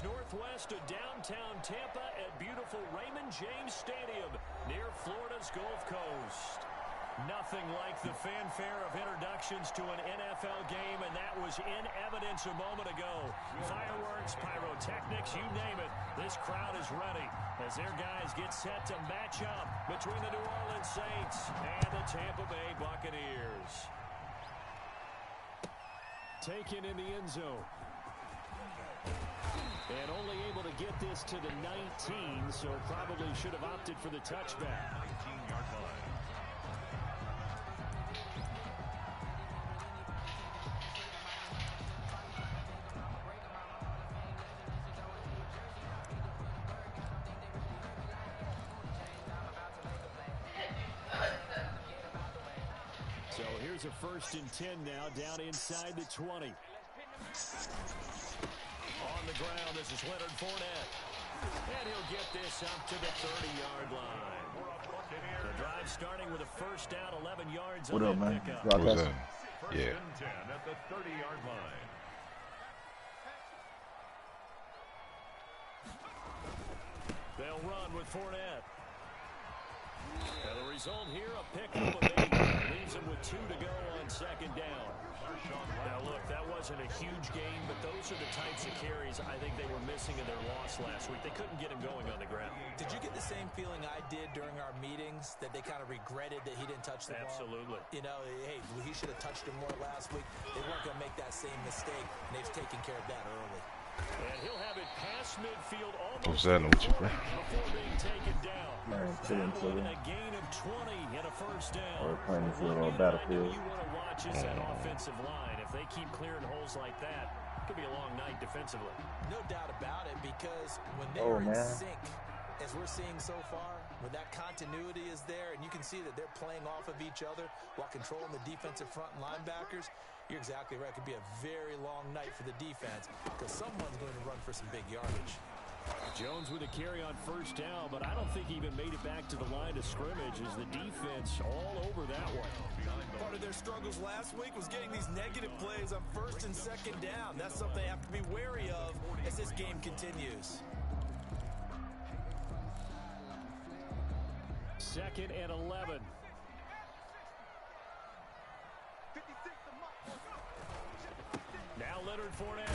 northwest of downtown Tampa at beautiful Raymond James Stadium near Florida's Gulf Coast. Nothing like the fanfare of introductions to an NFL game, and that was in evidence a moment ago. Fireworks, pyrotechnics, you name it. This crowd is ready as their guys get set to match up between the New Orleans Saints and the Tampa Bay Buccaneers. Taken in the end zone. And only able to get this to the 19, so probably should have opted for the touchback. 19-yard line. So here's a 1st and 10 now, down inside the 20. On the ground, this is Leonard Fournette. And he'll get this up to the 30-yard line. The drive starting with a 1st down, 11 yards on that pickup. What was that? Yeah. 1st and 10 at the 30-yard line. They'll run with Fournette. And the result here, a pickup of 8. Leaves him with 2 to go on 2nd down. Now, look, that wasn't a huge gain, but those are the types of carries I think they were missing in their loss last week. They couldn't get him going on the ground. Did you get the same feeling I did during our meetings, that they kind of regretted that he didn't touch the ball? Absolutely. You know, hey, he should have touched him more last week. They weren't going to make that same mistake, and they've taken care of that early. And he'll have it past midfield What's almost that? before being taken down. That one, a gain of 20 and a 1st down. Or playing the field One on unit battlefield. you want to watch is that offensive line. If they keep clearing holes like that, it could be a long night defensively. No doubt about it, because when they're in sync, as we're seeing so far, when that continuity is there and you can see that they're playing off of each other while controlling the defensive front and linebackers, you're exactly right. It could be a very long night for the defense because someone's going to run for some big yardage. Jones with a carry on 1st down, but I don't think he even made it back to the line of scrimmage as the defense all over that one. Part of their struggles last week was getting these negative plays on 1st and 2nd down. That's something they have to be wary of as this game continues. 2nd and 11. Now Leonard Fournette.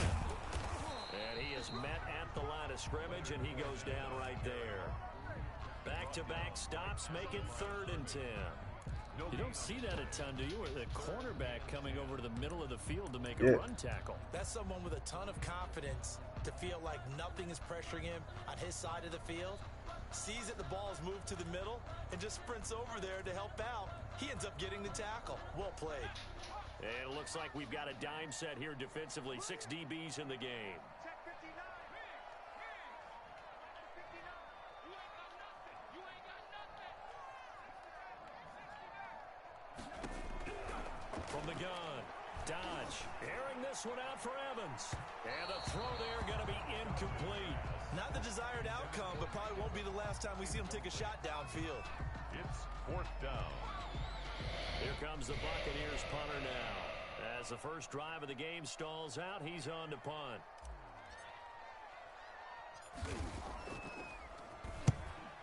And he is met at the line of scrimmage, and he goes down right there. Back-to-back stops make it 3rd and 10. You don't see that a ton, do you? Or the cornerback coming over to the middle of the field to make a run tackle. That's someone with a ton of confidence to feel like nothing is pressuring him on his side of the field. Sees that the ball is moved to the middle and just sprints over there to help out. He ends up getting the tackle. Well played. And it looks like we've got a dime set here defensively. 6 DBs in the game. From the gun, Dodge airing this one out for Evans. And the throw there going to be incomplete. Not the desired outcome, but probably won't be the last time we see him take a shot downfield. It's 4th down. Here comes the Buccaneers punter now. As the first drive of the game stalls out, he's on to punt.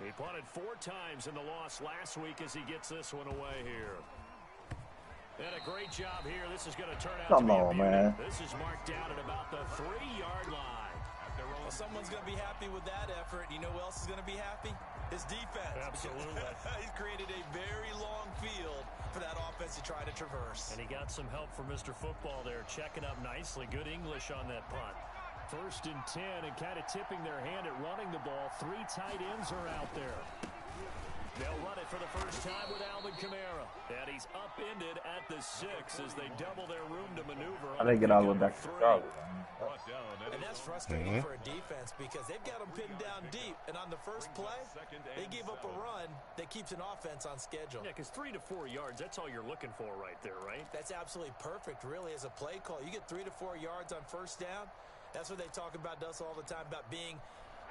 He punted 4 times in the loss last week as he gets this one away here. And a great job here. This is going to turn out to be a beauty. This is marked down at about the 3-yard line. Well, someone's going to be happy with that effort. You know who else is going to be happy? His defense. Absolutely. He's created a very long field for that offense to try to traverse. And he got some help from Mr. Football there, checking up nicely. Good English on that punt. 1st and 10, and kind of tipping their hand at running the ball. 3 tight ends are out there. They'll run it for the first time with Alvin Kamara. And he's upended at the 6 as they double their room to maneuver. I didn't get all the way back to Charlotte. And that's frustrating for a defense because they've got them pinned down deep. And on the first play, they gave up a run that keeps an offense on schedule. Yeah, because 3 to 4 yards, that's all you're looking for right there, right? That's absolutely perfect, really, as a play call. You get 3 to 4 yards on 1st down. That's what they talk about us all the time, about being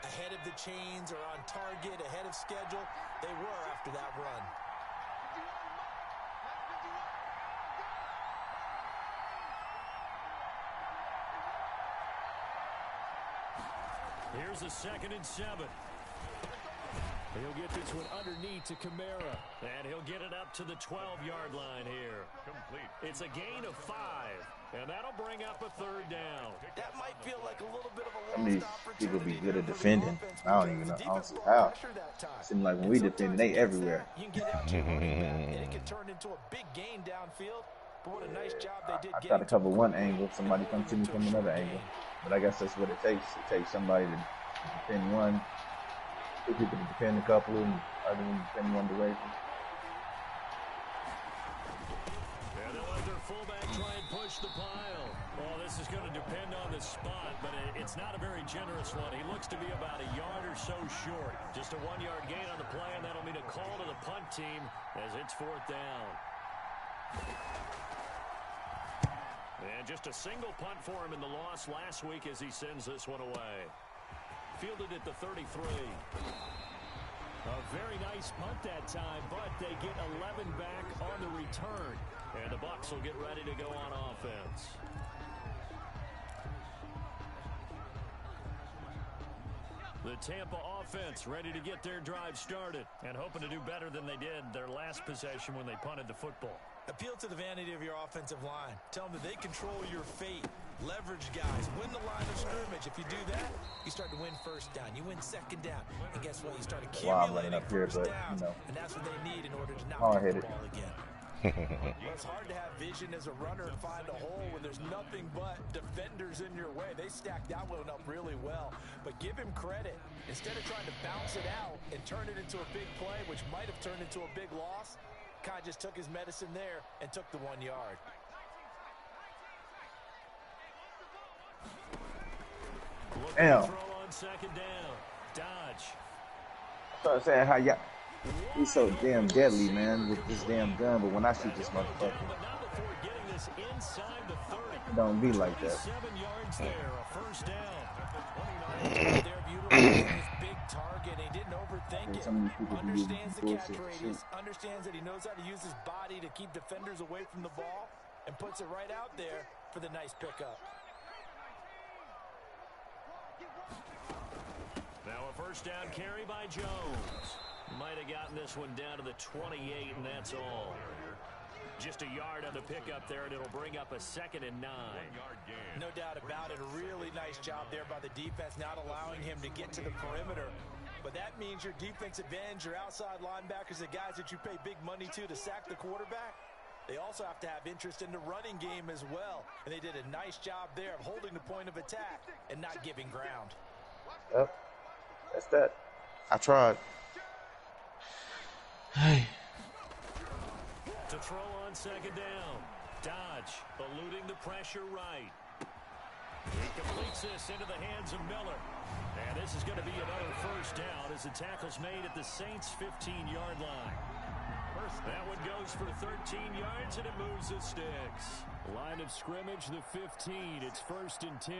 ahead of the chains or on target, ahead of schedule. They were after that run. Here's a 2nd and 7. He'll get this one underneath to Kamara. And he'll get it up to the 12-yard line here. Complete. It's a gain of 5. And that'll bring up a 3rd down. That might feel like a little bit of a I mean, people be good at defending. I don't even know. I don't see how. Seems like when we defend, they everywhere. You can get out to running back, and it can turn into a big gain downfield. But what a nice job they did. I try to cover one angle. Somebody comes to me from another angle. But I guess that's what it takes. It takes somebody to defend one. Two people to defend a couple, and other one to defend one direction. And they'll let their fullback try and push the pile. Well, this is going to depend on the spot, but it's not a very generous one. He looks to be about a yard or so short. Just a 1-yard gain on the play, and that'll mean a call to the punt team as it's 4th down. And just a single punt for him in the loss last week as he sends this one away. Fielded at the 33. A very nice punt that time, but they get 11 back on the return. And the Bucs will get ready to go on offense. The Tampa offense ready to get their drive started and hoping to do better than they did their last possession when they punted the football. Appeal to the vanity of your offensive line. Tell them that they control your fate. Leverage guys. Win the line of scrimmage. If you do that, you start to win 1st down. You win 2nd down. And guess what? You start accumulating first downs. And that's what they need in order to not get the ball again. Well, it's hard to have vision as a runner and find a hole when there's nothing but defenders in your way. They stacked that one up really well. But give him credit. Instead of trying to bounce it out and turn it into a big play, which might have turned into a big loss, Kai just took his medicine there and took the 1 yard. Damn. Throw on 2nd down. Dodge. So I'm saying how y'all, he's so damn deadly, man, with this damn gun. But when I shoot this motherfucker, it don't be like that. 7 yards there, a 1st down. Big target. He didn't overthink it. Understands the catch radius. Understands that he knows how to use his body to keep defenders away from the ball, and puts it right out there for the nice pickup. Now a 1st down carry by Jones. Might have gotten this one down to the 28, and that's all. Just a yard on the pickup there, and it'll bring up a 2nd and 9. 1-yard gain. No doubt about it. A really nice job there by the defense, not allowing him to get to the perimeter. But that means your defensive ends, your outside linebackers, the guys that you pay big money to sack the quarterback, they also have to have interest in the running game as well. And they did a nice job there of holding the point of attack and not giving ground. Yep. That's that. I tried. Hey. To throw on 2nd down. Dodge eluding the pressure right. He completes this into the hands of Miller. And this is going to be another 1st down as the tackle's made at the Saints' 15-yard line. That one goes for 13 yards, and it moves the sticks. Line of scrimmage, the 15. It's 1st and 10.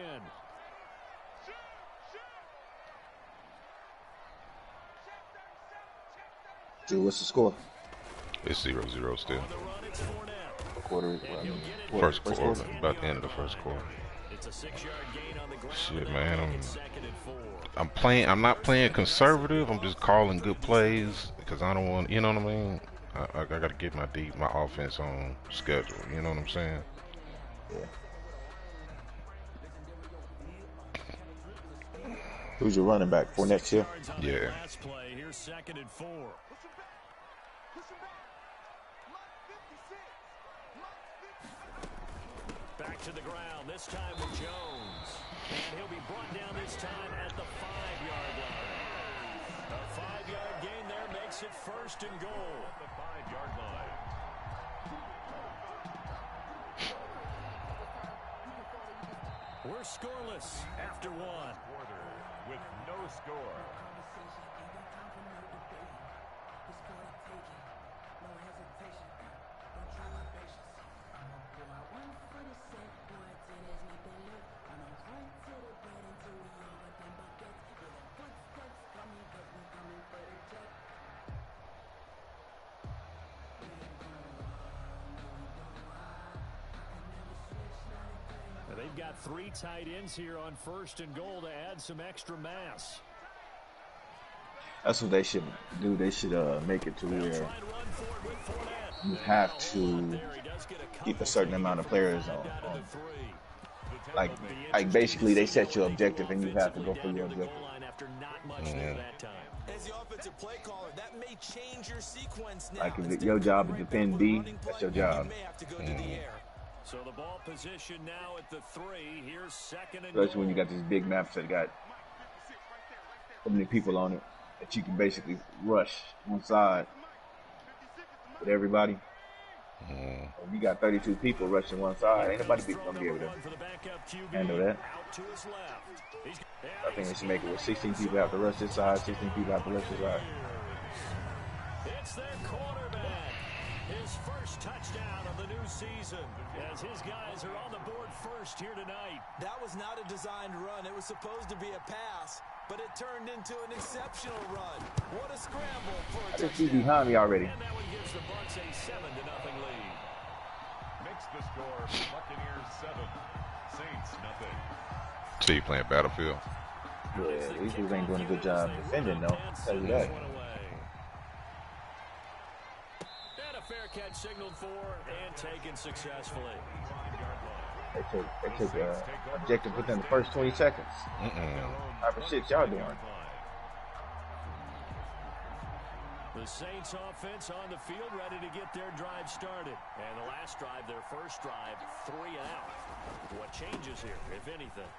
Dude, what's the score? It's 0-0 still. Quarter. First quarter. About the end of the first quarter. It's a 6-yard gain on the ground. Shit, man. I'm not playing conservative. I'm just calling good plays because I don't want. You know what I mean? I got to get my offense on schedule. You know what I'm saying? Yeah. Who's your running back for next year? Yeah. Last play. Here's 2nd and 4. Back to the ground, this time with Jones. And he'll be brought down this time at the 5-yard line. A 5-yard gain there makes it 1st and goal. The 5-yard line. We're scoreless after 1. Quarter with no score. They They've got 3 tight ends here on 1st and goal to add some extra mass. That's what they should do. They should make it to where you have to keep a certain amount of players on. Like basically they set your objective and you have to go for your objective. Like if your job is defend D, that's your job. So the ball position now at the 3. Here's 2nd and Especially when you got these big maps that got so many people on it that you can basically rush one side with everybody. If you got 32 people rushing one side, ain't nobody gonna be able to handle that. I think they should make it where 16 people have to rush this side, 16 people have to rush this side. It's their quarterback. His first touchdown of the new season as his guys are on the board first here tonight. That was not a designed run. It was supposed to be a pass, but it turned into an exceptional run. What a scramble for a touchdown. I just see behind me already. And that one gives the Bucs a 7-0 lead. Makes the score Buccaneers 7, Saints nothing. So you playing Battlefield? Yeah, these dudes ain't doing a good job defending though. I'll tell you that. Fair catch signaled for and taken successfully. They took objective within the first 20 seconds. Type of shit y'all doing. The Saints offense on the field ready to get their drive started. And the last drive, their first drive, 3 and out. What changes here, if anything?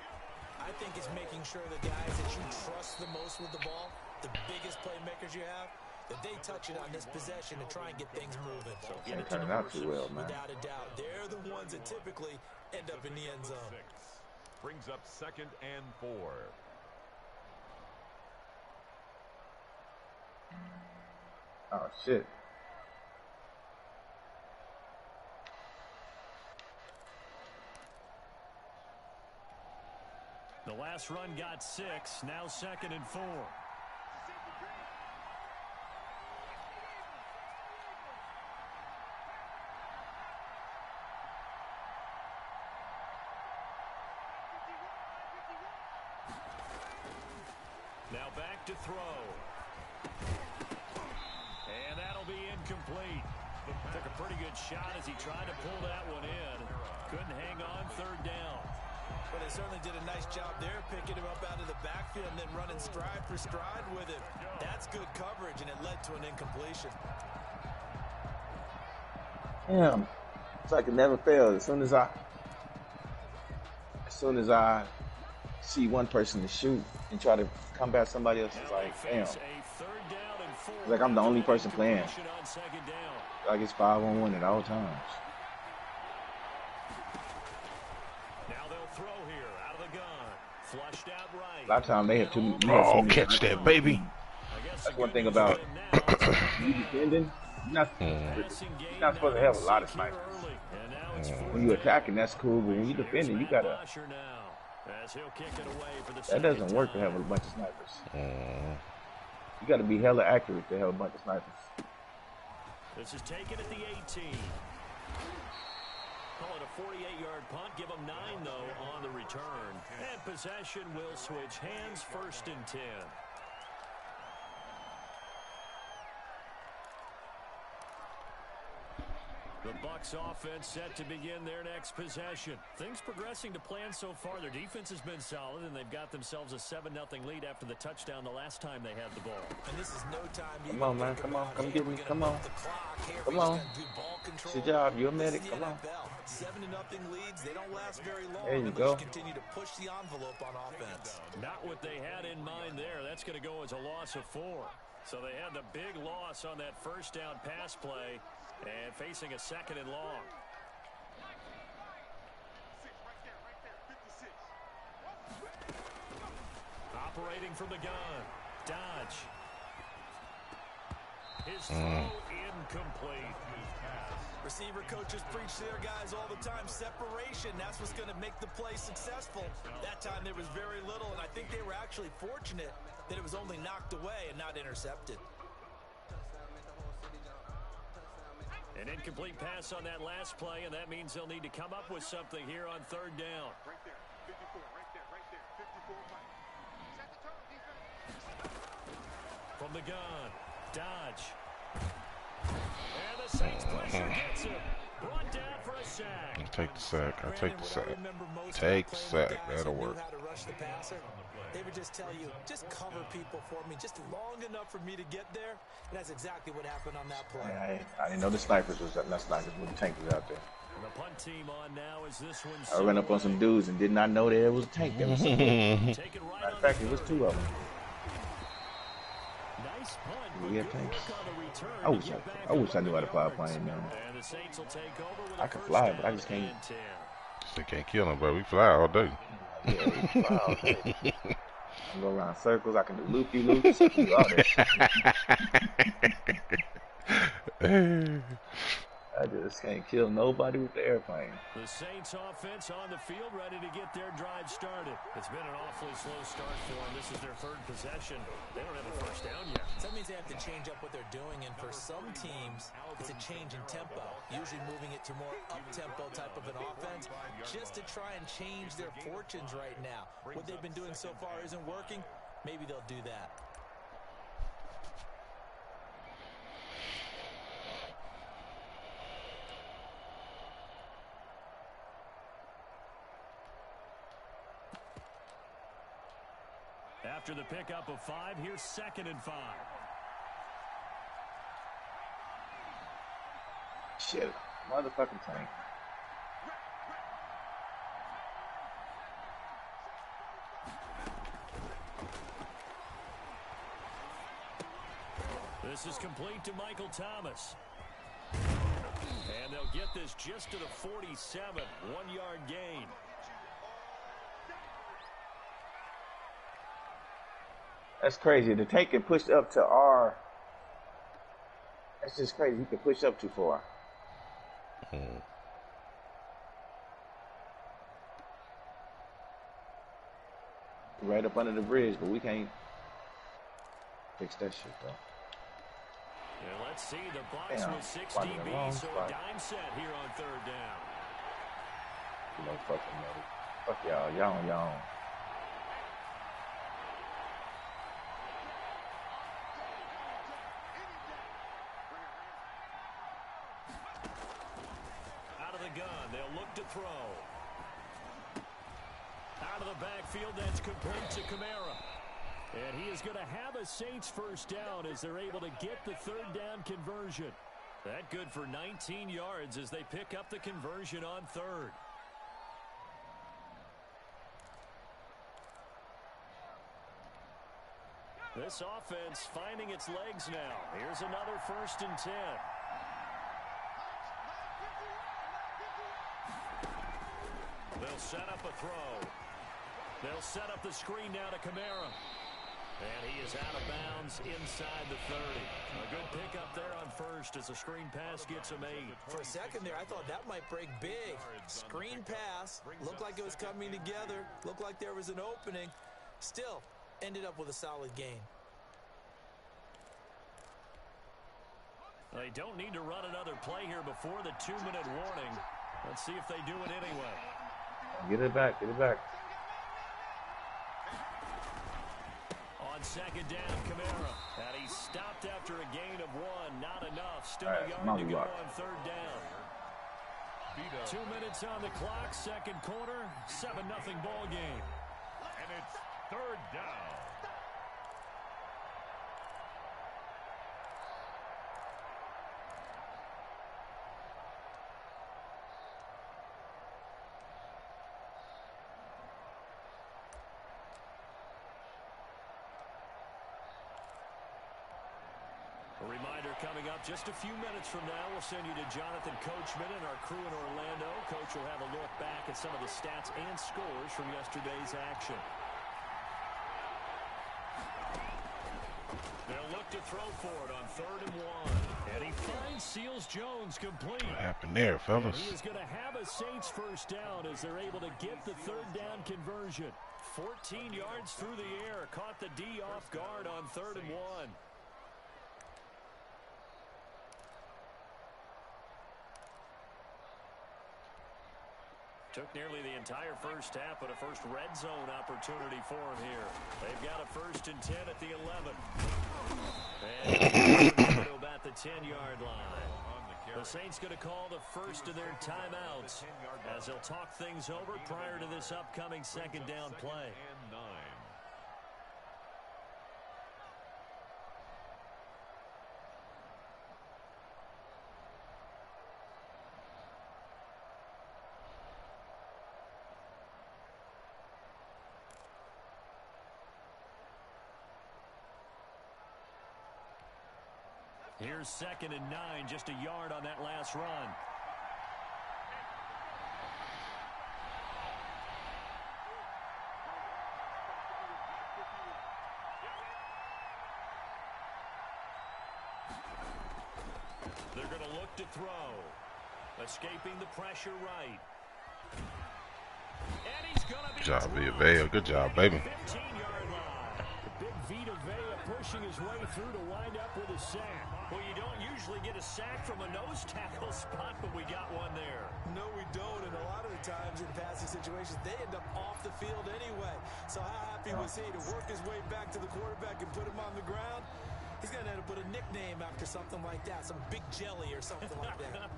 I think it's making sure the guys that you trust the most with the ball, the biggest playmakers you have, that they touch it on this possession to try and get things moving. Ain't turning out too well, man. Without a doubt. They're the ones that typically end up in the end zone. Brings up 2nd and 4. Oh, shit. The last run got 6, now 2nd and 4. Now back to throw. And that'll be incomplete. Took a pretty good shot as he tried to pull that one in. Couldn't hang on 3rd down. But they certainly did a nice job there, picking him up out of the backfield and then running stride for stride with him. That's good coverage, and it led to an incompletion. Damn. It's like it never fails. As soon as I see one person to shoot and try to combat somebody else, it's like, damn. It's like I'm the only person playing. Like it's 5-on-1 at all times. Now they'll throw here out of the gun. Flushed out right. A lot of times they have too many. Oh, catch that, baby. That's one thing about you defending. You're not supposed to have a lot of snipers. When you're attacking, that's cool, but when you're defending, you gotta. That doesn't work to have a bunch of snipers. You gotta be hella accurate to have a bunch of snipers. This is taken at the 18. Call it a 48-yard punt. Give them 9, though, on the return. And possession will switch hands, 1st and 10. The Bucs offense set to begin their next possession. Things progressing to plan so far. Their defense has been solid, and they've got themselves a 7-0 lead after the touchdown the last time they had the ball. And this is no time. Come on, man. Come on. Come get me. Come on. Come on. It's your job. You're a medic. Come on. 7-0 leads. They don't last very long. There you go. Continue to push the envelope on offense. Not what they had in mind there. That's going to go as a loss of 4. So they had the big loss on that first down pass play. And facing a 2nd and long. Operating from the gun. Dodge. His throw incomplete. Receiver coaches preach to their guys all the time. Separation, that's what's going to make the play successful. That time there was very little, and I think they were actually fortunate that it was only knocked away and not intercepted. An incomplete pass on that last play, and that means they'll need to come up with something here on 3rd down. from the gun. Dodge. And the Saints pressure gets him. Brought down for a sack. I'll take the sack. I'll take the sack. Take the sack. That'll work. They would just tell you, just cover people for me, just long enough for me to get there. And that's exactly what happened on that play. I didn't know the snipers was not snipers when the tank was out there. And the punt team on now as this one. I ran up on some dudes and did not know there was a tank there. Matter of fact, it was 2 of them. Nice punt. We have tanks. I wish I knew how to fly a plane, man. I can fly, but I just can't. They can't kill them, but we fly all day. Yeah, we fly all day. I can go around circles. I can do loopy-loops. I can do all that shit. I just can't kill nobody with the airplane. The Saints offense on the field ready to get their drive started. It's been an awfully slow start for them. This is their 3rd possession. They don't have a first down yet. So that means they have to change up what they're doing, and for some teams, it's a change in tempo, usually moving it to more up-tempo type of an offense just to try and change their fortunes right now. What they've been doing so far isn't working. Maybe they'll do that. After the pickup of 5, here's 2nd and 5. Shit, motherfucking tank. This is complete to Michael Thomas. And they'll get this just to the 47, 1-yard gain. That's crazy. The tank can push up to R. That's just crazy. He can push up too far. Right up under the bridge, but we can't fix that shit, though. And let's see, the box with 6 DB, so a dime set here on 3rd down. You know, fucking mother. Fuck y'all. Y'all on y'all own. Throw. Out of the backfield, that's complete to Kamara. And he is going to have a Saints first down as they're able to get the 3rd down conversion. That good for 19 yards as they pick up the conversion on 3rd. This offense finding its legs now. Here's another 1st and 10. They'll set up a throw. They'll set up the screen now to Kamara. And he is out of bounds inside the 30. A good pickup there on 1st as the screen pass gets him 8. For a second there, I thought that might break big. Screen pass. Looked like it was coming together. Looked like there was an opening. Still, ended up with a solid gain. They don't need to run another play here before the 2-minute warning. Let's see if they do it anyway. Get it back. Get it back. On 2nd down, Kamara. And he stopped after a gain of 1. Not enough. Still a yard to go on 3rd down. 2 minutes on the clock. 2nd quarter. 7-0 ball game. And it's 3rd down. A reminder coming up just a few minutes from now. We'll send you to Jonathan Coachman and our crew in Orlando. Coach will have a look back at some of the stats and scores from yesterday's action. They'll look to throw for it on 3rd and 1. And he finds Seals-Jones complete. What happened there, fellas? And he is going to have a Saints first down as they're able to get the 3rd down conversion. 14 yards through the air. Caught the D off guard on 3rd and 1. Took nearly the entire first half, but a first red zone opportunity for him here. They've got a 1st and 10 at the 11. And to about the 10-yard line. The Saints going to call the first of their timeouts as they'll talk things over prior to this upcoming 2nd down play. Here's 2nd and 9, just a yard on that last run. They're going to look to throw. Escaping the pressure right. And he's going to be Good job, Villa. Good job, baby. 15-yard line. Big Vita Vea pushing his way through to wind up with a sack. Well, you don't usually get a sack from a nose tackle spot, but we got one there. No, we don't, and a lot of the times in passing situations, they end up off the field anyway. So how happy was he to work his way back to the quarterback and put him on the ground? He's going to end up with a nickname after something like that, some Big Jelly or something like that.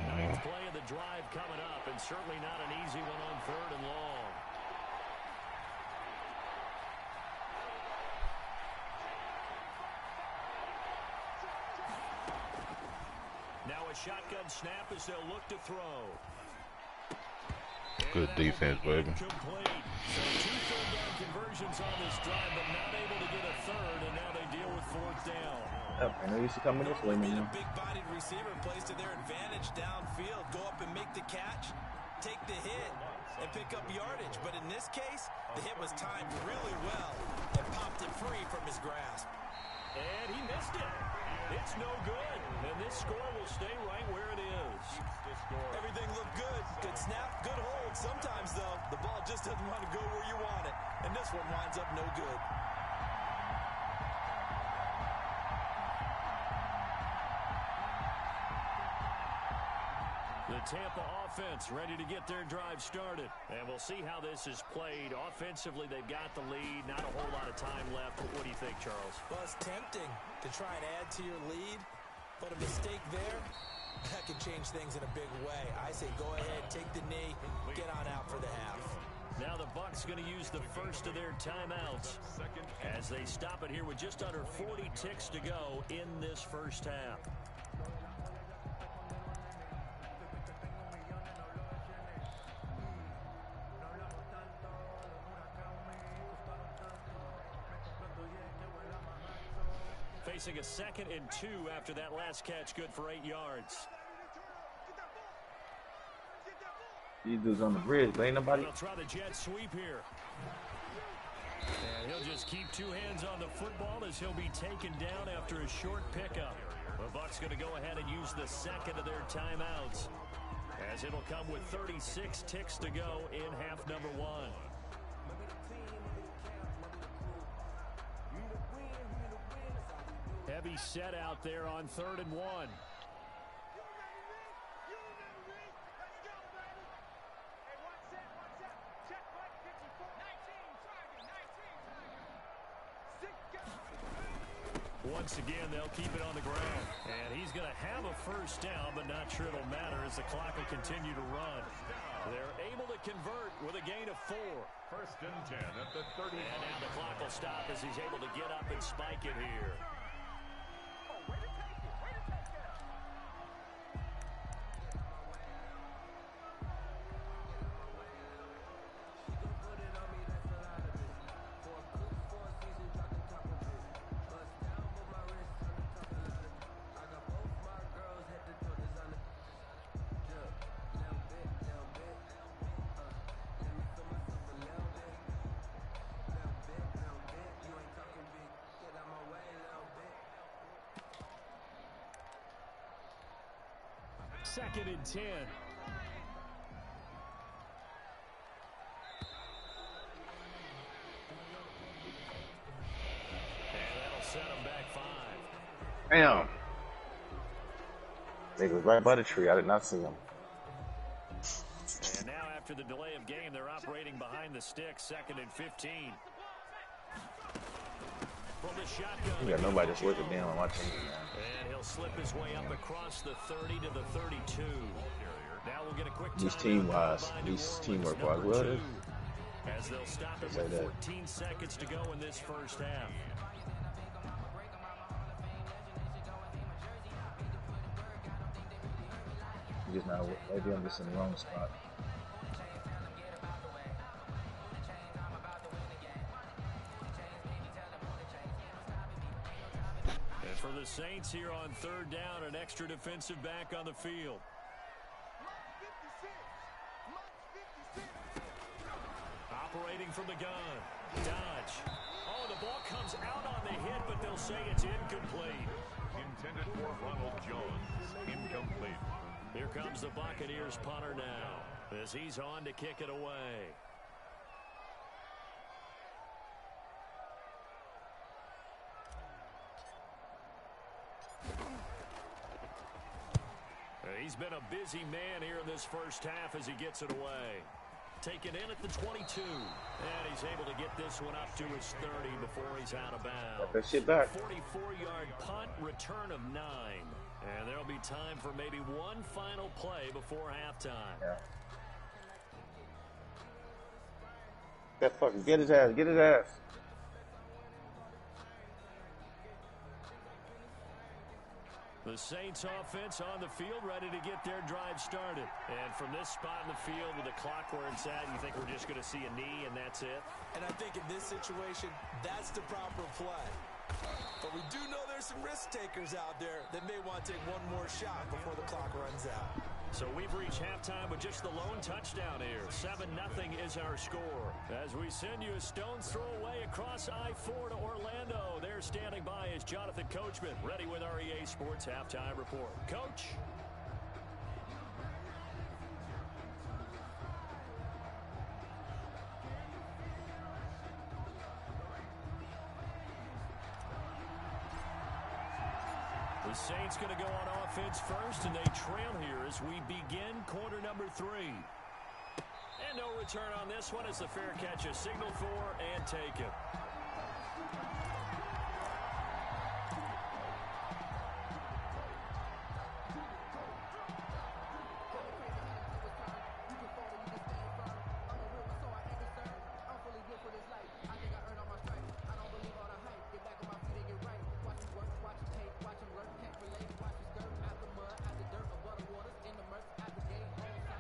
Ninth play of the drive coming up, and certainly not an easy one on 3rd and long. Now a shotgun snap as they'll look to throw. Good defense, baby. So 2 third-down conversions on this drive, but not able to get a 3rd, and now they deal with 4th down. I know you should come in this way, man. A big-bodied receiver plays to their advantage downfield. Go up and make the catch, take the hit, and pick up yardage. But in this case, the hit was timed really well and popped it free from his grasp. And he missed it. It's no good. And this score will stay right where it is. Everything looked good. Good snap, good hold. Sometimes, though, the ball just doesn't want to go where you want it. And this one winds up no good. The Tampa offense ready to get their drive started. And we'll see how this is played. Offensively, they've got the lead. Not a whole lot of time left. What do you think, Charles? Well, it's tempting to try and add to your lead. But a mistake there, that can change things in a big way. I say go ahead, take the knee, get on out for the half. Now the Bucs going to use the first of their timeouts as they stop it here with just under 40 ticks to go in this first half. Facing a 2nd and 2 after that last catch, good for 8 yards. These dudes on the bridge, but ain't nobody. They'll try the jet sweep here. And he'll just keep 2 hands on the football as he'll be taken down after a short pickup. The Bucs going to go ahead and use the 2nd of their timeouts as it'll come with 36 ticks to go in half number 1. Heavy set out there on 3rd and 1. Once again, they'll keep it on the ground. And he's going to have a first down, but not sure it'll matter as the clock will continue to run. They're able to convert with a gain of 4. 1st and 10 at the 30. And now the clock will stop as he's able to get up and spike it here. Second and 10. And that'll set him back 5. Damn. They was right by the tree. I did not see him. And now after the delay of game, they're operating behind the sticks, 2nd and 15. From the shotgun. You got nobody that's worth a damn on my team, man. And he'll slip his way up across the 30 to the 32. Now we'll get a quick These team-wise, these teamwork-wise, well, it is. As they'll stop it with 14 seconds to go in this first half. Just now, maybe I'm just in the wrong spot. And for the Saints here on 3rd down, an extra defensive back on the field. Operating from the gun. Dodge. Oh, the ball comes out on the hit, but they'll say it's incomplete. Intended for Ronald Jones. Incomplete. Here comes the Buccaneers punter now, as he's on to kick it away. He's been a busy man here in this first half as he gets it away. Taken in at the 22. And he's able to get this one up to his 30 before he's out of bounds. That shit back. 44-yard punt, return of 9. And there'll be time for maybe one final play before halftime. Yeah. That fucker, get his ass, get his ass. The Saints offense on the field, ready to get their drive started. And from this spot in the field with the clock where it's at, you think we're just going to see a knee and that's it? And I think in this situation, that's the proper play. But we do know there's some risk takers out there that may want to take one more shot before the clock runs out. So we've reached halftime with just the lone touchdown here. 7-0 is our score. As we send you a stone's throw away across I-4 to Orlando. There standing by is Jonathan Coachman, ready with our EA Sports Halftime Report. Coach. The Saints going to go on offense first, and they trail here as we begin quarter number 3. And no return on this one as the fair catch is signaled for and taken.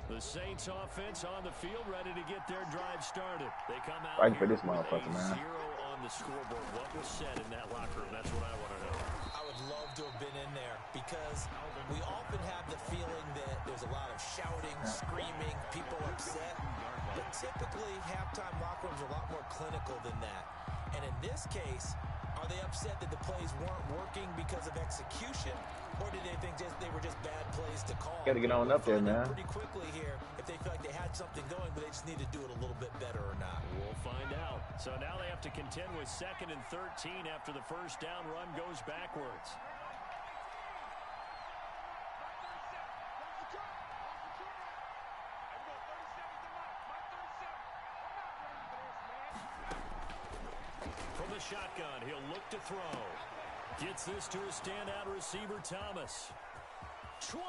The Saints offense on the field, ready to get their drive started. They come out fighting for this motherfucker, man. 0 on the scoreboard. What was said in that locker room? That's what I want to know. I would love to have been in there because we often have the feeling that there's a lot of shouting, screaming, people upset. But typically, halftime locker rooms are a lot more clinical than that. And in this case, are they upset that the plays weren't working because of execution, or did they think they were just bad plays to call? Got to get on up there, man. Pretty quickly here if they feel like they had something going, but they just need to do it a little bit better or not. We'll find out. So now they have to contend with 2nd and 13 after the first down run goes backwards. From the shotgun, he'll look to throw. Gets this to a standout receiver, Thomas. 20,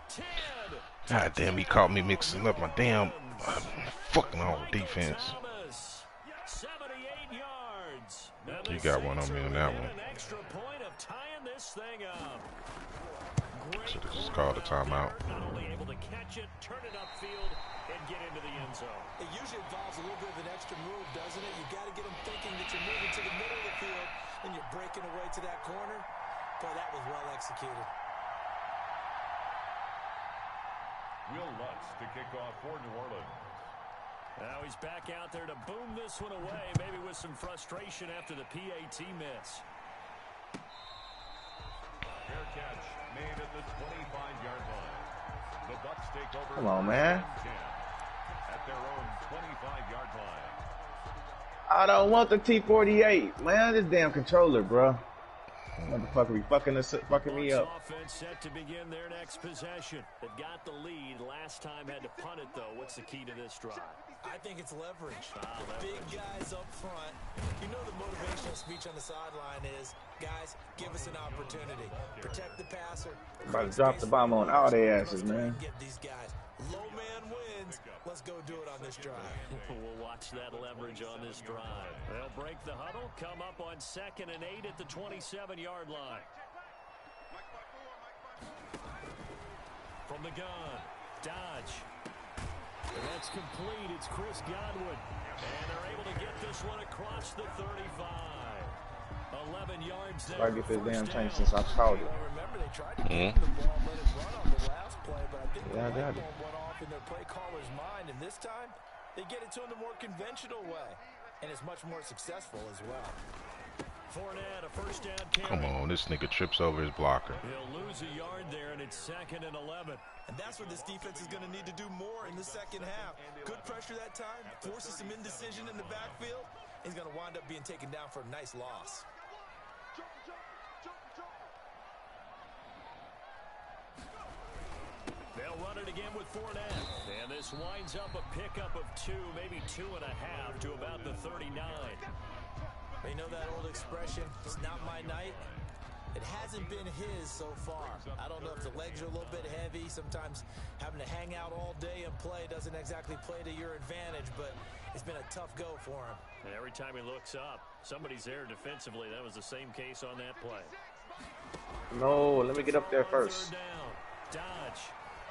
10. God damn, he caught me mixing up my damn fucking all defense. Thomas, 78 yards. You got one on me on that one. An extra point of tying this thing up. So this is called a timeout. Not only able to catch it, turn it upfield, and get into the end zone. It usually involves a little bit of an extra move, doesn't it? You got to get them thinking that you're moving to the middle of the field and you're breaking away to that corner. Boy, that was well executed. Will Lutz to kick off for New Orleans. Now he's back out there to boom this one away, maybe with some frustration after the PAT miss. Fair catch made at the 25-yard line. The Bucs take over. Come on, man. At their own 25-yard line. I don't want the T-48, man. This damn controller, bro. Motherfucker, fucking me up. Offense set to begin their next possession. They've got the lead. Last time had to punt it, though. What's the key to this drive? I think it's leverage. Big guys up front. You know the motivational speech on the sideline is, guys, give us an opportunity. Protect the passer. About to drop the bomb on all their asses, man. Get these guys. Low man wins. Let's go do it on this drive. We'll watch that leverage on this drive. They'll break the huddle, come up on 2nd and 8 at the 27-yard line. From the gun, Dodge. And that's complete. It's Chris Godwin. And they're able to get this one across the 35. 11 yards there. I get this damn thing since I called it. Remember, they tried to get the ball, let it run on the last play, but I think the light bulb went off in their play caller's mind. And this time, they get it to him the more conventional way. And it's much more successful as well. Fournette, a first down carry. Come on, this nigga trips over his blocker. He'll lose a yard there, and it's 2nd and 11. And that's what this defense is going to need to do more in the second half. Good pressure that time, forces some indecision in the backfield. He's going to wind up being taken down for a nice loss. They'll run it again with Fournette. And this winds up a pickup of 2, maybe 2.5 to about the 39. You know that old expression, it's not my night? It hasn't been his so far. I don't know if the legs are a little bit heavy. Sometimes having to hang out all day and play doesn't exactly play to your advantage, but it's been a tough go for him. And every time he looks up, somebody's there defensively. That was the same case on that play. No, let me get up there first. Third down. Dodge.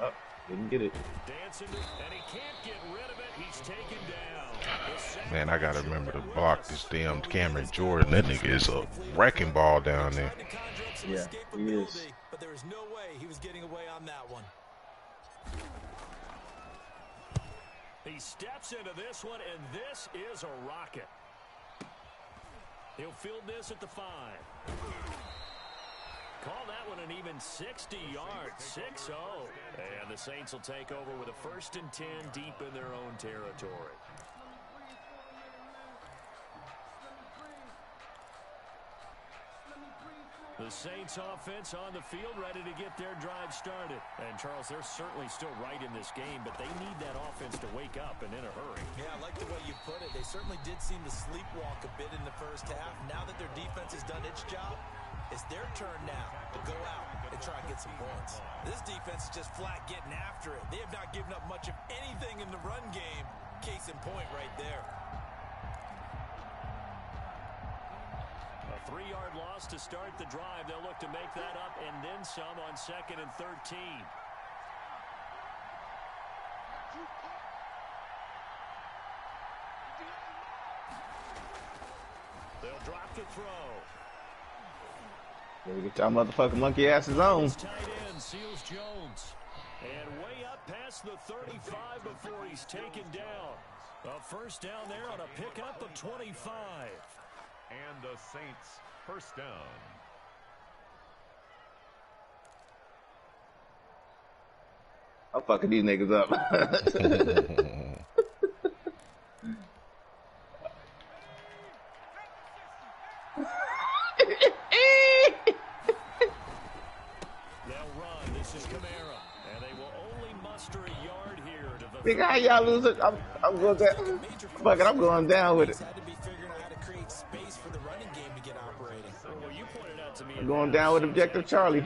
Oh, didn't get it. Dancing, and he can't get rid of it. He's taken down. Man, I gotta remember to block this damn Cameron Jordan. That nigga is a wrecking ball down there. Yeah, he is. But there is no way he was getting away on that one. He steps into this one, and this is a rocket. He'll field this at the 5. Call that one an even 60 yards, 6-0. And the Saints will take over with a 1st and 10 deep in their own territory. The Saints offense on the field, ready to get their drive started. And, Charles, they're certainly still right in this game, but they need that offense to wake up and in a hurry. Yeah, I like the way you put it. They certainly did seem to sleepwalk a bit in the first half. Now that their defense has done its job, it's their turn now to go out and try and get some points. This defense is just flat getting after it. They have not given up much of anything in the run game. Case in point right there. A 3-yard loss to start the drive. They'll look to make that up and then some on 2nd and 13. They'll drop the throw. There we get y'all motherfucking monkey asses on. Tight end seals Jones. And way up past the 35 before he's taken down. A first down there on a pickup of 25. And the Saints first down. I'm fucking these niggas up. Nigga, how y'all lose it? I'm going down. Fuck it, I'm going down with it. I'm going down with Objective Charlie.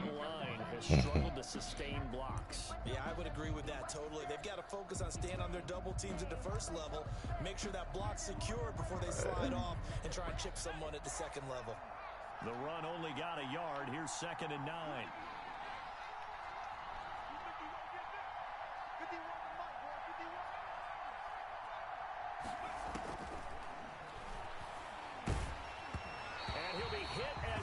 Yeah, I would agree with that totally. They've got to focus on staying on their double teams at the first level, make sure that block's secured before they slide off and try and chip someone at the second level. The run only got a yard. Here's 2nd and 9.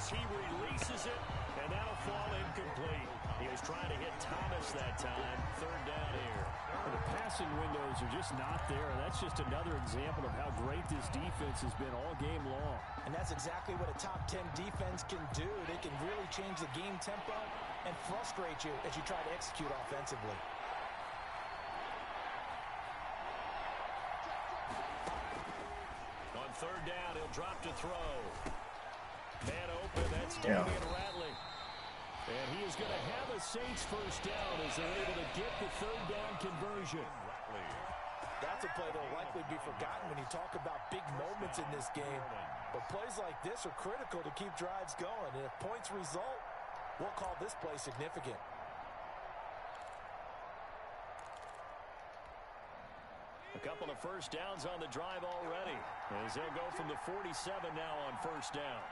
He releases it, and that'll fall incomplete. He was trying to hit Thomas that time. 3rd down here. The passing windows are just not there. That's just another example of how great this defense has been all game long. And that's exactly what a top 10 defense can do. They can really change the game tempo and frustrate you as you try to execute offensively. On 3rd down, he'll drop to throw. Man open, that's Damian Rattling. And he is going to have a Saints first down as they're able to get the third down conversion. That's a play that will likely be forgotten when you talk about big moments in this game. But plays like this are critical to keep drives going. And if points result, we'll call this play significant. A couple of first downs on the drive already, as they'll go from the 47 now on first down.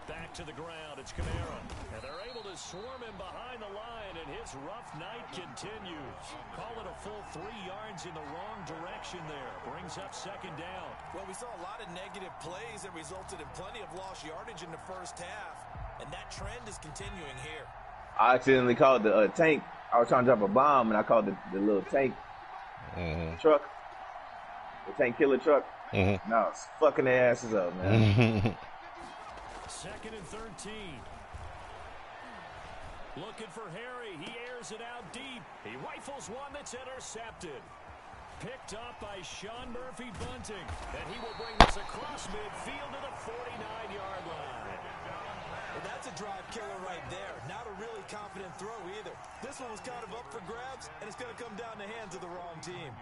Back to the ground, it's Kamara. And they're able to swarm him behind the line, and his rough night continues. Call it a full 3 yards in the wrong direction there. Brings up second down. Well, we saw a lot of negative plays that resulted in plenty of lost yardage in the first half, and that trend is continuing here. I accidentally called the tank. I was trying to drop a bomb, and I called the little tank truck. The tank killer truck. No, it's fucking their asses up, man. Second and 13. Looking for Harry. He airs it out deep. He rifles one that's intercepted. Picked up by Sean Murphy-Bunting. And he will bring this across midfield to the 49-yard line. Well, that's a drive killer right there. Not a really confident throw either. This one was kind of up for grabs, and it's going to come down the hands of the wrong team.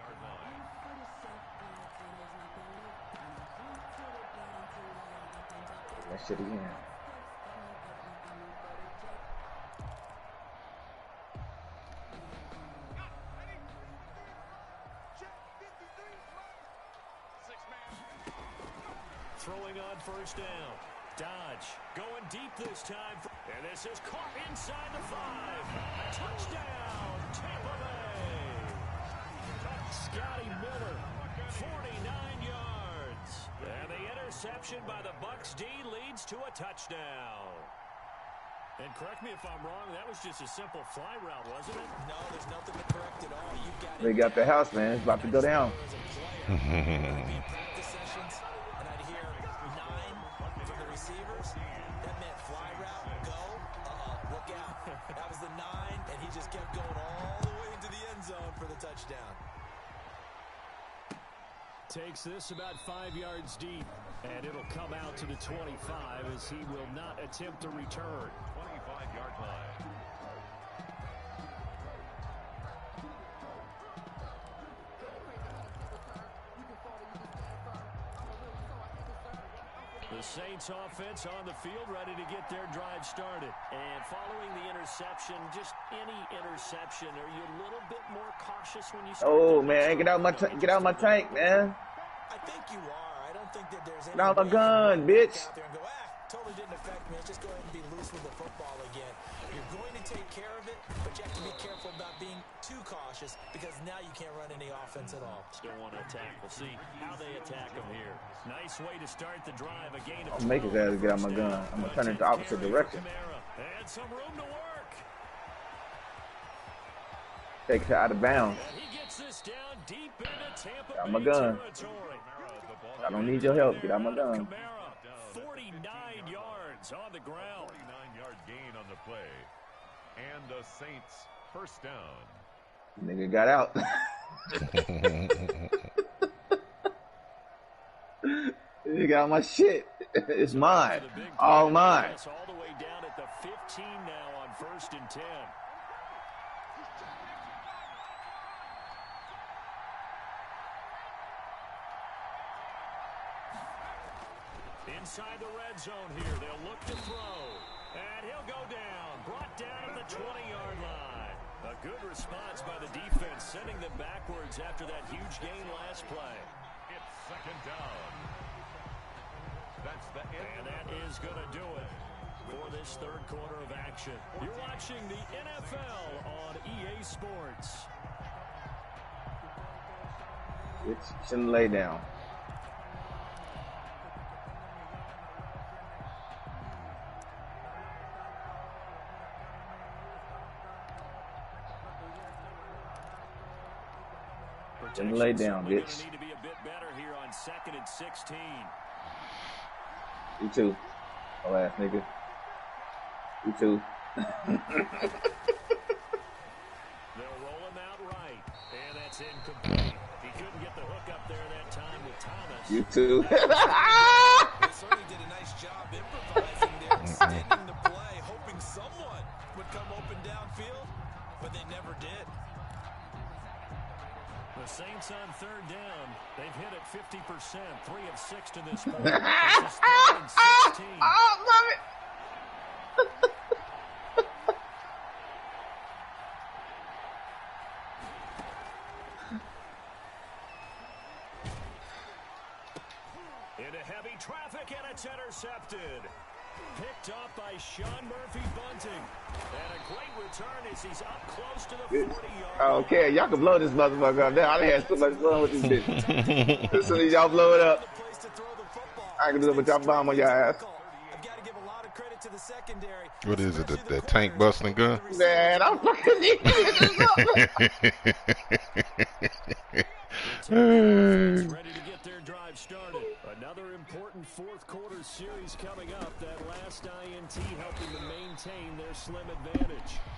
That shit again. Throwing on first down. Dodge going deep this time. And this is caught inside the 5. Touchdown, Tampa Bay. Scotty Miller, 49 yards. And the interception by the Bucs D leads to a touchdown. And correct me if I'm wrong, that was just a simple fly route, wasn't it? No, there's nothing to correct at all. You've got They got the house, man. It's about to go down. Practice sessions, and I'd hear 9 from the receivers. That meant fly route, go. Look out. That was the 9, and he just kept going all the way into the end zone for the touchdown. Takes this about 5 yards deep, and it'll come out to the 25 as he will not attempt to return. 25-yard line. The Saints offense on the field ready to get their drive started. And following the interception, just any interception, are you a little bit more cautious when you start? Oh man, get out my tank, man. I think you are. I don't think that there's any Get out my gun, bitch. Out there and go, totally didn't affect me. Just go ahead and be loose with the football again. You're going to take care of it, but you have to be careful about being too cautious because now you can't run any offense at all. Still want to attack. We'll see how they attack him here. Nice way to start the drive. A gain of I'll make his ass get out my gun. I'm gonna turn it the opposite direction. And some room to work. Take it out of bounds. And he gets this down deep into Tampa Got my Bay gun. territory. I don't need your help. Get out my gun. 49 yards on the ground. 49-yard gain on the play. And the Saints first down. Nigga got out. You got my shit. It's mine. All mine. All the way down at the 15 now on first and 10. Inside the red zone here. They'll look to throw. And he'll go down. Brought down at the 20-yard line. A good response by the defense, sending them backwards after that huge gain last play. It's second down. That's the end. And that is going to do it for this third quarter of action. You're watching the NFL on EA Sports. It's shouldn't lay down. Shouldn't lay down, bitch. Need to be a bit better here on second and 16. You too. Oh ass nigga. You too. They'll roll him out right. You too. They certainly did a nice job improvising there, extending the play, hoping someone would come open downfield, but they never did. The Saints on third down. They've hit it 50%, 3 of 6 to this point. This is 3rd and 16. Oh, love it. Into heavy traffic, and it's intercepted. Picked up by Sean Murphy Bunting. And a great return as he's up close to the 40-yard line. Okay, y'all can blow this motherfucker up there. I had so much fun with this bitch. As soon as y'all blow it up, I can do it with y'all bomb on your ass. What is it, the tank busting gun? Man, I'm fucking Ready to get their drive started. Another important fourth quarter series coming up. That last INT helping to maintain their slim advantage.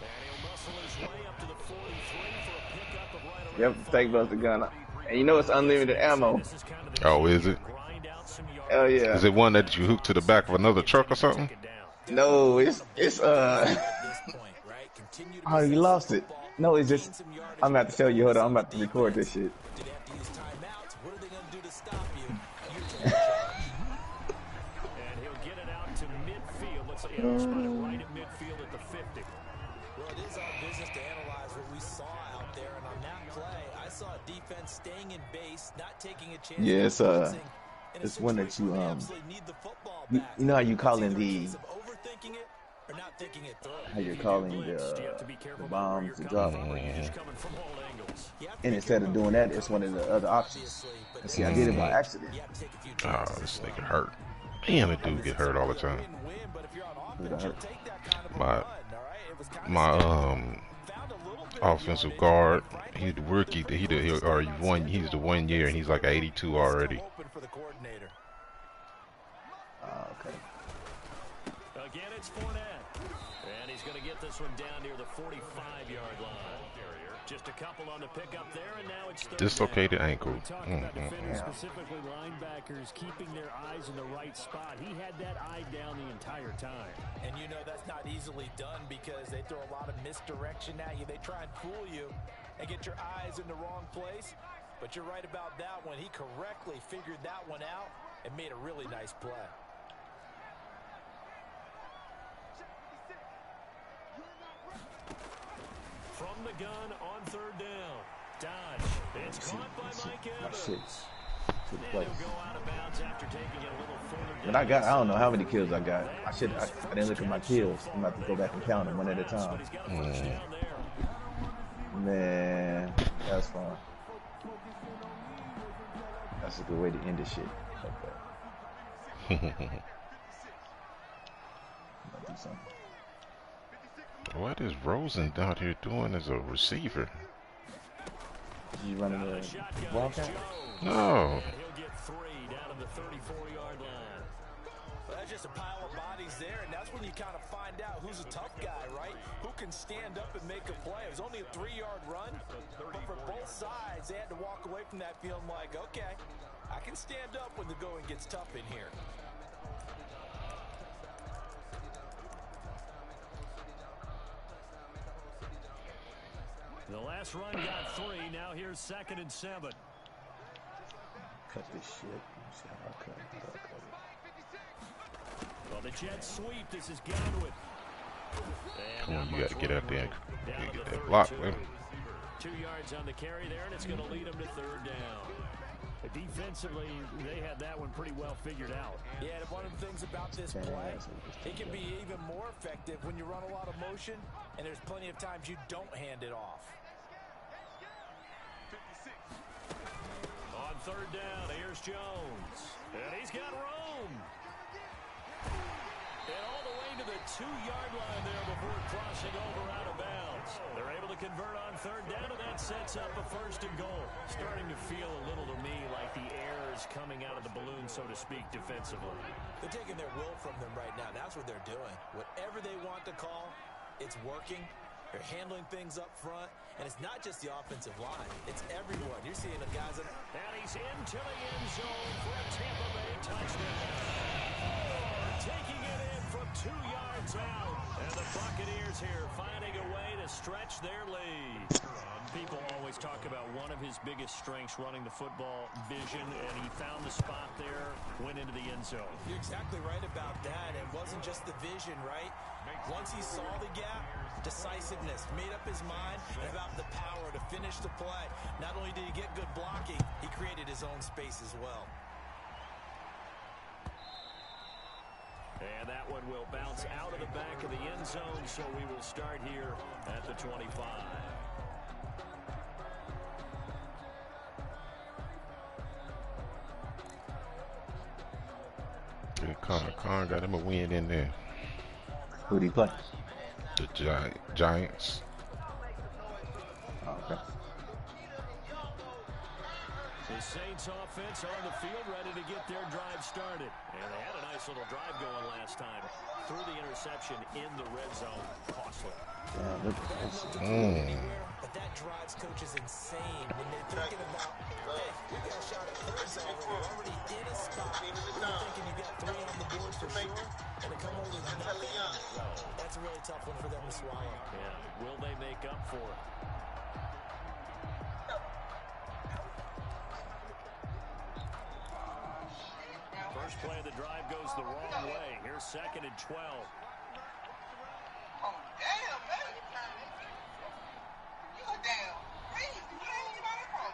And he'll muscle his way up to the 43 for a pickup of right around. Yep, tank buster gun. And you know it's unlimited ammo. Oh, is it? Hell yeah. Is it one that you hook to the back of another truck or something? No, it's oh, you lost it. No, it's just I'm about to tell you. Hold on, I'm about to record this shit. And he'll get it out to midfield. Looks like he'll spot it right at midfield at the 50. Well, it is our business to analyze what we saw out there, and on that play, I saw a defense staying in base, not taking a chance. Yeah, it's one that you you know how you calling the how you're calling the bombs to drop, and instead of doing that, it's one of the other options. And see, I did it by accident. Oh, this nigga hurt. Damn, it dude get hurt all the time. My offensive guard, he's the rookie. He's the 1 year, and he's like 82 already. Okay. Again, it's Fournette. And he's going to get this one down near the 45-yard line. Just a couple on the pickup there, and now it's dislocated ankle. Specifically linebackers keeping their eyes in the right spot. He had that eye down the entire time. And you know that's not easily done because they throw a lot of misdirection at you. They try and fool you and get your eyes in the wrong place. But you're right about that one. He correctly figured that one out and made a really nice play. From the gun on third down. Dodge. It's caught by Mike Evans. He'll go out of bounds after taking it a little further down. But I don't know how many kills I got. I didn't look at my kills. I'm about to go back and count them one at a time. Man, that's fun. That's a good way to end this shit. Okay. Do something. What is Rosen out here doing as a receiver? You running a Wildcat? No. He'll get 3 down to the 34-yard line. Well, that's just a pile of bodies there, and that's when you kind of find out who's a tough guy, right? Who can stand up and make a play. It was only a 3-yard run, but for both sides, they had to walk away from that feeling like, okay, I can stand up when the going gets tough in here. The last run got 3. Now here's 2nd and 7. Cut this shit. Let's see how I cut it. Well, the Jets sweep. This is Godwin. Come on, you got to get out there and get that block, man. 2 yards on the carry there, and it's going to lead them to third down. Defensively, they had that one pretty well figured out. Yeah, and one of the things about this play, it can be even more effective when you run a lot of motion, and there's plenty of times you don't hand it off. On third down, here's Jones. And he's got Rome. And all the way to the 2-yard line there before crossing over out of bounds. They're able to convert on third down, and that sets up a 1st and goal. Starting to feel a little to me like the air is coming out of the balloon, so to speak, defensively. They're taking their will from them right now. That's what they're doing. Whatever they want to call, it's working, They're handling things up front, and it's not just the offensive line. It's everyone. You're seeing the guys that... And he's into the end zone for a Tampa Bay touchdown. Taking it in from 2 yards out. And the Buccaneers here finding a way to stretch their lead. People always talk about one of his biggest strengths running the football, vision, and he found the spot there, went into the end zone. You're exactly right about that. It wasn't just the vision, right? Once he saw the gap, decisiveness, made up his mind, and about the power to finish the play. Not only did he get good blocking, he created his own space as well. And that one will bounce out of the back of the end zone, so we will start here at the 25. Connor got him a win in there. Who did he play? The Giants. Oh, okay. The Saints offense on the field, ready to get their drive started. And they had a nice little drive going last time. Threw the interception in the red zone. Costly. Yeah, look at this. But that drives coaches insane when they're thinking about, hey, we got a shot at third down. We're already in a spot. You're thinking you got 3 on the board for sure, and to come over with nothing. That's a really tough one for them to swallow. Yeah, will they make up for it? First play of the drive goes the wrong way. Here's 2nd and 12. Oh, damn, man. You a damn crazy. Where you get all that from?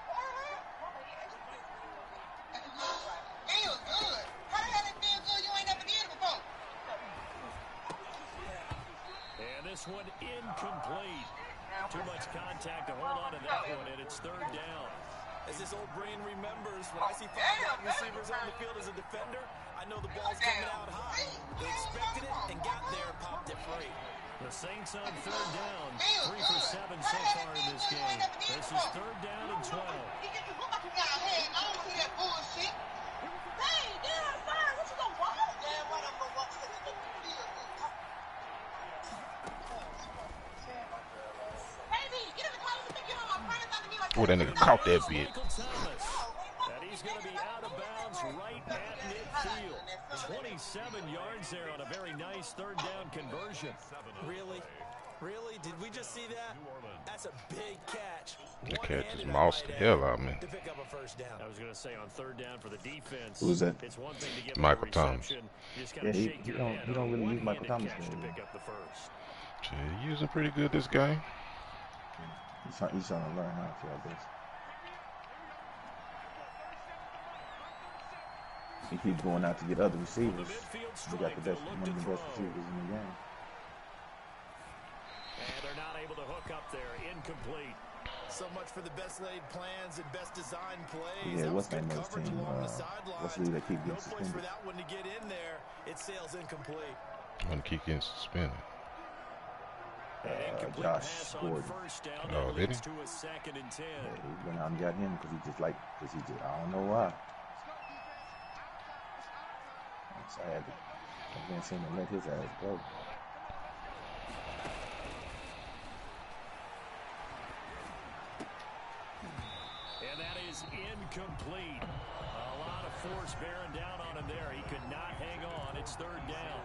Feels good. How the hell it feel good? You ain't never did it before. And this one incomplete. Too much contact to hold on to that one, and it's 3rd down. As his old brain remembers, when I see 5 wide receivers on the field as a defender, I know the ball's coming out high. They expected it and got there and popped it free. The Saints on 3rd down, 3 for 7 so far in this game. This is 3rd down and 12. He get the whoop up his head. I don't see that bullshit. Hey, damn, fine. What you gonna walk? Damn, what I'm gonna walk. Baby, get in the car. You think you're on my front under me like Oh, that nigga caught that bit. And he's going to be out of bounds right at midfield. 27 yards there on a very nice 3rd down conversion. Really? Really? Did we just see that? That's a big catch. The catch just mossed the hell out of me. To pick up a 1st down. I was going to say on 3rd down for the defense. Who's that? It's one thing to get Michael the Thomas. reception. You just got Yeah, to he shake your hand. don't really use Michael Thomas. Catch to pick up the first. Shit, he using pretty good this game. He's trying to learn how to feel this. He keeps going out to get other receivers. We got one of the best receivers in the game. And they're not able to hook up there. Incomplete. So much for the best laid plans and best designed plays. Yeah, what's that good name of his coverage team? along the sidelines. What's the league that keep No getting place for suspended? that one to get in there. It sails incomplete. When keep getting suspended. Josh Gordon. Oh, did he? To a 2nd and 10. Yeah, he went out and got him because I don't know why. So I didn't seem to let his ass go. And that is incomplete. A lot of force bearing down on him there. He could not hang on. It's 3rd down.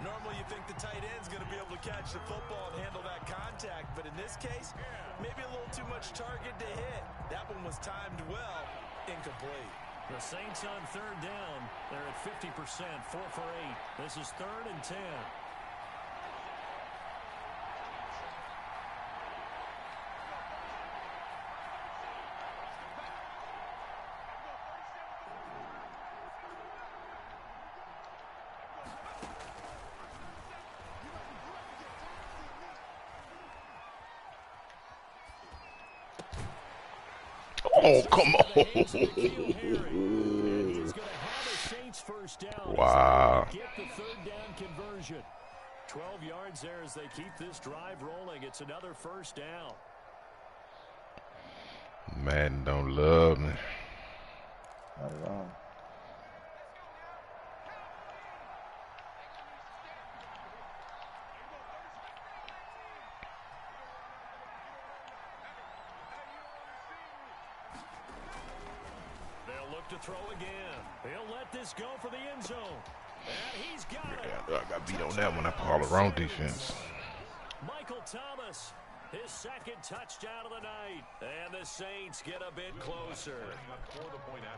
Normally you think the tight end's going to be able to catch the football and handle that contact, but in this case, maybe a little too much target to hit. That one was timed well. Incomplete. The Saints on 3rd down. They're at 50%, 4 for 8. This is 3rd and 10. Oh, come on. Wow. Get the 3rd down conversion. 12 yards there as they keep this drive rolling. It's another 1st down. Madden don't love me. Not at all. look to throw again. He'll let this go for the end zone. And he's got it. Yeah, I got beat on that one. I call the wrong defense. Michael Thomas, his second touchdown of the night. And the Saints get a bit closer.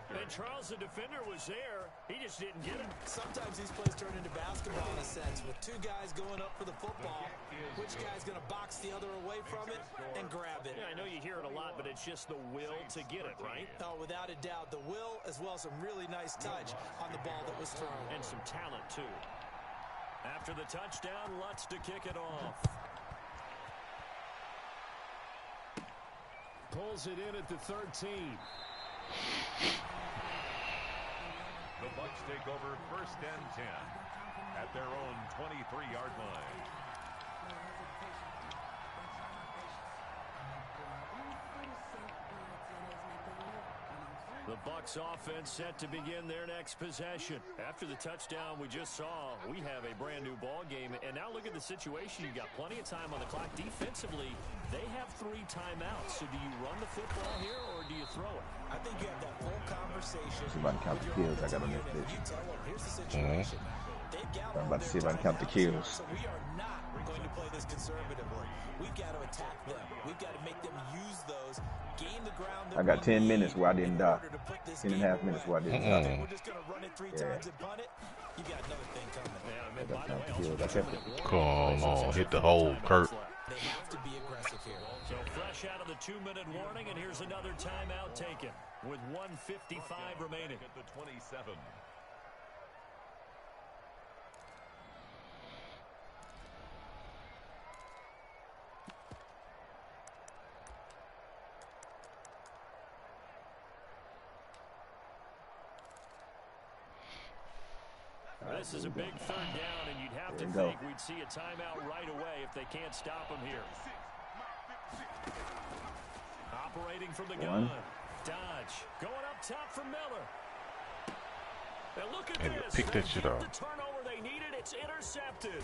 And Charles, the defender, was there. He just didn't get it. Sometimes these plays turn into basketball in a sense. With two guys going up for the football, which guy's going to box the other away from it and grab it? Yeah, I know you hear it a lot, but it's just the will to get it, right? Oh, without a doubt. The will, as well as some really nice touch on the ball that was thrown. And some talent, too. After the touchdown, Lutz to kick it off. Pulls it in at the 13. The Bucs take over 1st and 10 at their own 23-yard line. The Bucs offense set to begin their next possession. After the touchdown we just saw, we have a brand new ball game. And now look at the situation. You got plenty of time on the clock. Defensively, they have 3 timeouts. So do you run the football here or do you throw it? I think you have that full conversation. See if I can count the kills. I got on this bitch. You tell them, here's the situation. I'm about to see if I can count the kills. So we are not going to play this conservatively. We've got to attack them. We've got to make them use those, gain the ground. I got 10 minutes where I didn't die. 10 and a half minutes where I didn't die. We're just going to run it 3 times and punt it. You got another thing coming. I got count the kills. I kept it. Come on, hit the hole, Kurt. They have to be aggressive here. So fresh out of the 2-minute warning, and here's another timeout taken with 1:55 remaining. At the 27. This is a big 3rd down, and you'd have to think we'd see a timeout right away if they can't stop him here. Operating from the gun. Dodge. Going up top for Miller. Now look at this. Pick that shit up. The turnover they needed, it's intercepted.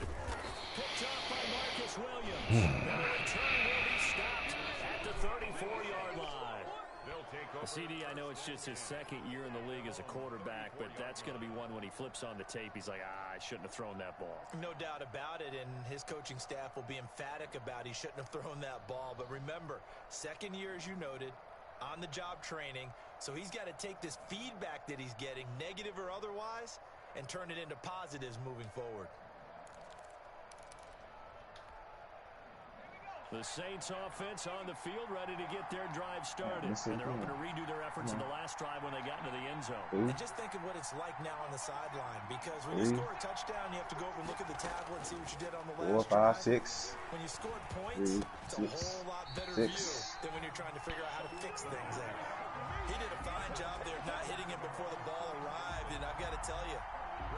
Picked up by Marcus Williams. And the return will be stopped at the 34-yard line. CD, I know it's just his 2nd year in the league as a quarterback, but that's going to be one when he flips on the tape, he's like, I shouldn't have thrown that ball. No doubt about it, and his coaching staff will be emphatic about he shouldn't have thrown that ball. But remember, 2nd year, as you noted, on-the-job training, so he's got to take this feedback that he's getting, negative or otherwise, and turn it into positives moving forward. The Saints offense on the field, ready to get their drive started. And they're hoping to redo their efforts in the last drive when they got into the end zone. And just think of what it's like now on the sideline, because when you score a touchdown, you have to go over and look at the tablet and see what you did on the last 4, 5, 6. When you scored points, it's a whole lot better view than when you're trying to figure out how to fix things there. He did a fine job there of not hitting it before the ball arrived, and I've got to tell you,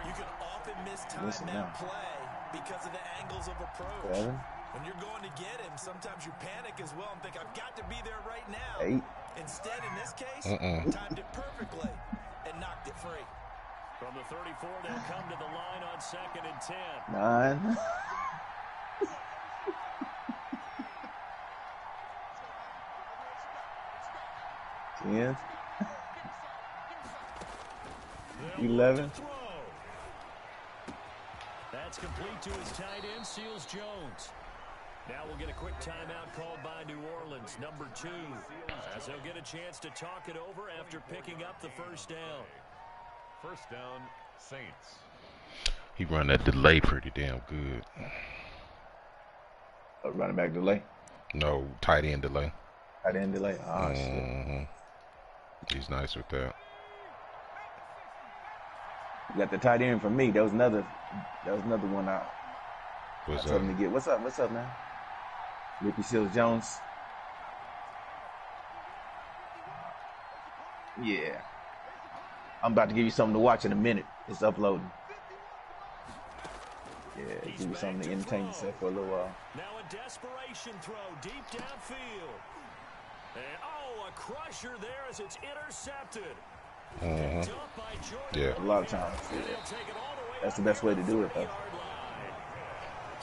you can often mistime that play because of the angles of approach. 7. When you're going to get him, sometimes you panic as well and think, I've got to be there right now. 8. Instead, in this case, timed it perfectly and knocked it free. From the 34, they'll come to the line on 2nd and 10. 10. 11. That's complete to his tight end, Seals Jones. Now we'll get a quick timeout called by New Orleans, number 2, as they'll get a chance to talk it over after picking up the 1st down. 1st down, Saints. He run that delay pretty damn good. Running back delay? No, tight end delay. Tight end delay? Oh, shit. He's nice with that. You got the tight end from me. That was another one I What's told up? him to get. What's up, man? Ricky Seals Jones. Yeah. I'm about to give you something to watch in a minute. It's uploading. Yeah, give you something to entertain yourself for a little while. Now a desperation throw deep downfield. And a crusher there as it's intercepted. Picked up by Jordan. Yeah. A lot of times. Yeah. That's the best way to do it, though.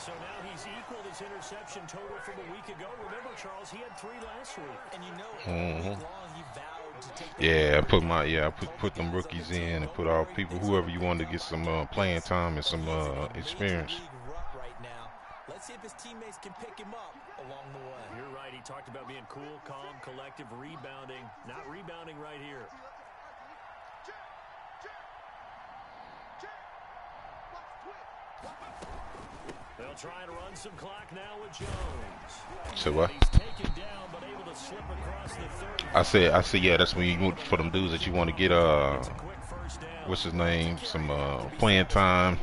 So now he's equaled his interception total from a week ago. Remember, Charles, he had 3 last week. And you know, all week long he vowed to take I put them rookies in and put all people, whoever you wanted to get some playing time and some experience. Right now. Let's see if his teammates can pick him up along the way. You're right. He talked about being cool, calm, collective, rebounding. Not rebounding right here. They'll try and run some clock now with Jones. So what? He's taken down, but able to slip across the 30. I said, yeah, that's when you look for them dudes that you want to get, what's his name, some playing time,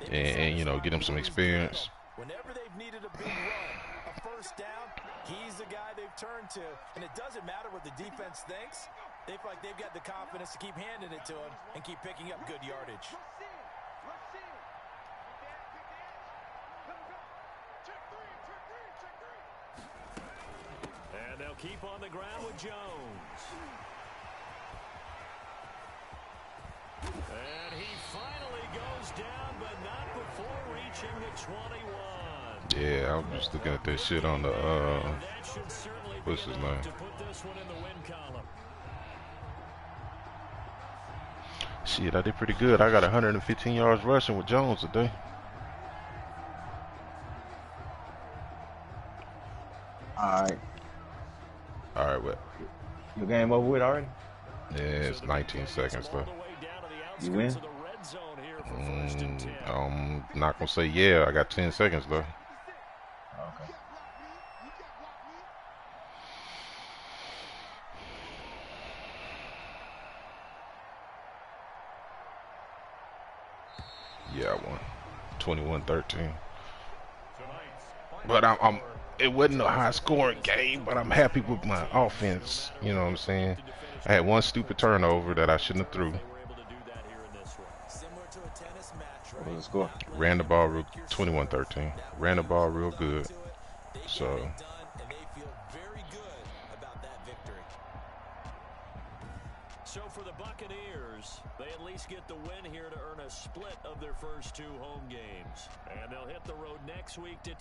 and you know, get them some experience. Whenever they've needed a big run, a first down, he's the guy they've turned to. And it doesn't matter what the defense thinks. They feel like they've got the confidence to keep handing it to him and keep picking up good yardage. And they'll keep on the ground with Jones. And he finally goes down, but not before reaching the 21. Yeah, I'm just looking at this shit on the, what's his name? To put this one in the win column. Shit, I did pretty good. I got 115 yards rushing with Jones today. All right, what? Your game over with already? Yeah, it's 19 seconds though. You win? I'm not gonna say yeah. I got 10 seconds though. Okay. Yeah, I won 21-13. But I'm it wasn't a high scoring game, but I'm happy with my offense. You know what I'm saying? I had one stupid turnover that I shouldn't have threw. What was the score? Ran the ball 21-13. Ran the ball real good. So So for the Buccaneers, they at least get the win here to earn a split of their first 2 home games. And they'll hit the road next week to